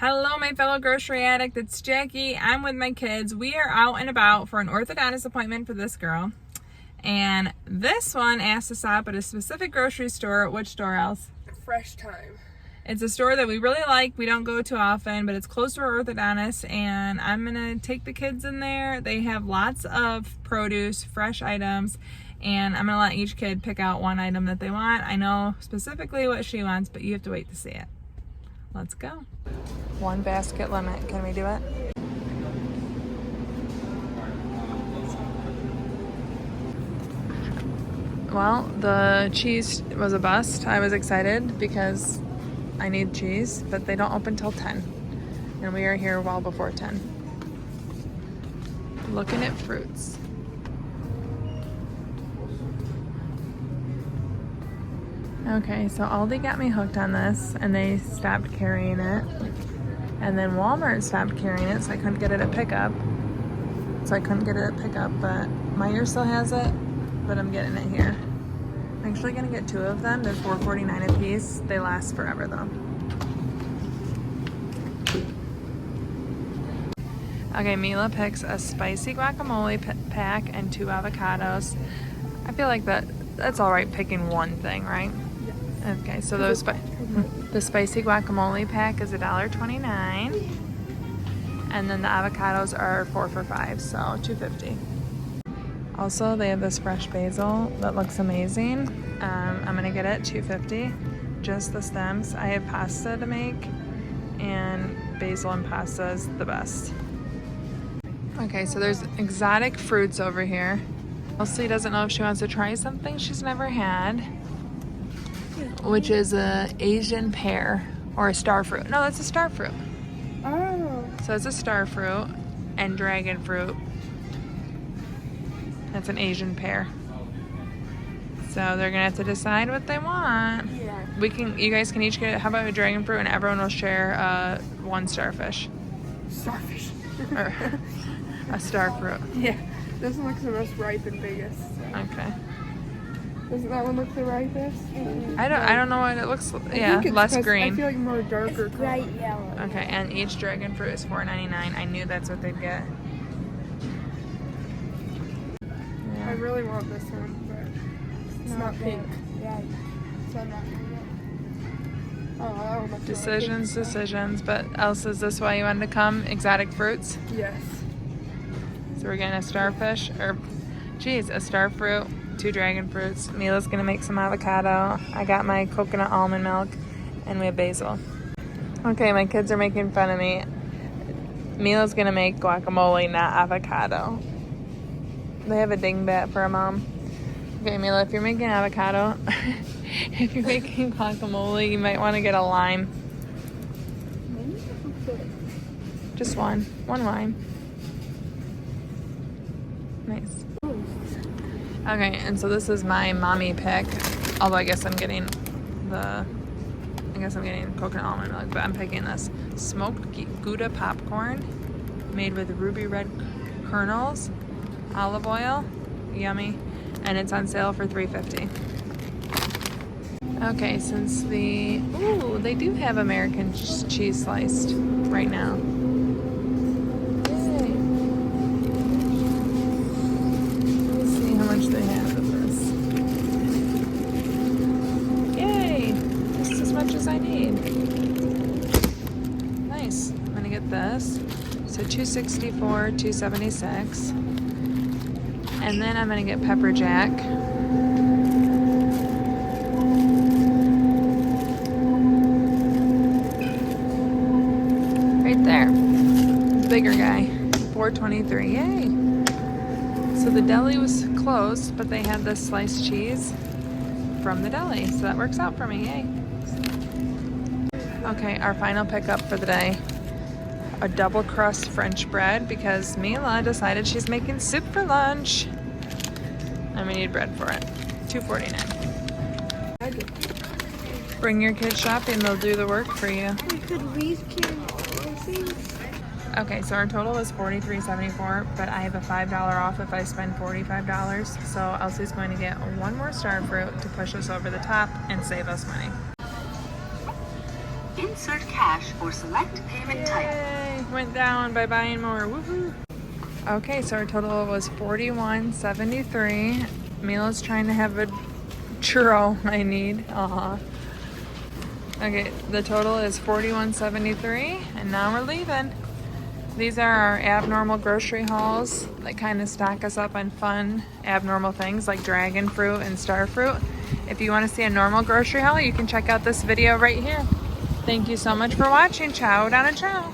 Hello, my fellow grocery addict. It's Jackie. I'm with my kids. We are out and about for an orthodontist appointment for this girl. And this one asked to stop at a specific grocery store. Which store else? Fresh Thyme. It's a store that we really like. We don't go too often, but it's close to our orthodontist. And I'm going to take the kids in there. They have lots of produce, fresh items. And I'm going to let each kid pick out one item that they want. I know specifically what she wants, but you have to wait to see it. Let's go. One basket limit. Can we do it? Well, the cheese was a bust. I was excited because I need cheese, but they don't open till 10. And we are here well before 10. Looking at fruits. Okay, so Aldi got me hooked on this and they stopped carrying it. And then Walmart stopped carrying it, so I couldn't get it at pickup. But Meijer still has it, but I'm getting it here. I'm actually gonna get 2 of them. They're $4.49 a piece. They last forever though. Okay, Mila picks a spicy guacamole pack and 2 avocados. I feel like that's all right picking one thing, right? Yeah. Okay, so the spicy guacamole pack is $1.29, and then the avocados are 4 for $5, so $2.50. Also, they have this fresh basil that looks amazing. I'm gonna get it $2.50, just the stems. I have pasta to make, and basil and pasta is the best. Okay, so there's exotic fruits over here. Elsie doesn't know if she wants to try something she's never had, which is a Asian pear or a star fruit. No, that's a star fruit. Oh. So it's a star fruit and dragon fruit. That's an Asian pear. So they're gonna have to decide what they want. Yeah. You guys can each get, how about a dragon fruit, and everyone will share one starfish. Starfish. Or a star fruit. Yeah. This one looks the most ripe and biggest. So. Okay. Doesn't that one look the ripest? I don't know what it looks like. Yeah, less green. I feel like more darker. It's bright yellow. Okay, and each dragon fruit is $4.99. I knew that's what they'd get. I really want this one, but it's not pink. Right. So I'm not Oh, that one looks Decisions. But Elsa, is this why you wanted to come? Exotic fruits? Yes. So we're getting a starfish, a star fruit, 2 dragon fruits. Mila's gonna make some avocado. I got my coconut almond milk, and we have basil. Okay, my kids are making fun of me. Mila's gonna make guacamole, not avocado. They have a dingbat for a mom. Okay, Mila, if you're making avocado, if you're making guacamole, you might want to get a lime. Just one lime. Nice. Okay, and so this is my mommy pick. Although I guess I'm getting coconut almond milk, but I'm picking this smoked Gouda popcorn made with ruby red kernels, olive oil, yummy, and it's on sale for $3.50. Okay, since they do have American cheese sliced right now. They have of this. Yay! Just as much as I need. Nice. I'm gonna get this. So $2.64, $2.76. And then I'm gonna get pepper jack. Right there. The bigger guy. $4.23. Yay! So the deli was closed, but they had this sliced cheese from the deli. So that works out for me, yay. Okay, our final pickup for the day. A double crust French bread because Mila decided she's making soup for lunch. And we need bread for it. $2.49. Bring your kids shopping, they'll do the work for you. We could rescan all things. Okay, so our total is $43.74, but I have a $5 off if I spend $45. So Elsie's going to get one more star fruit to push us over the top and save us money. insert cash or select payment type. Yay! Went down by buying more. Woohoo! Okay, so our total was $41.73. Mila's trying to have a churro I need. Okay, the total is $41.73, and now we're leaving. These are our abnormal grocery hauls that kind of stock us up on fun, abnormal things like dragon fruit and star fruit. If you want to see a normal grocery haul, you can check out this video right here. Thank you so much for watching. Ciao, Donna, ciao.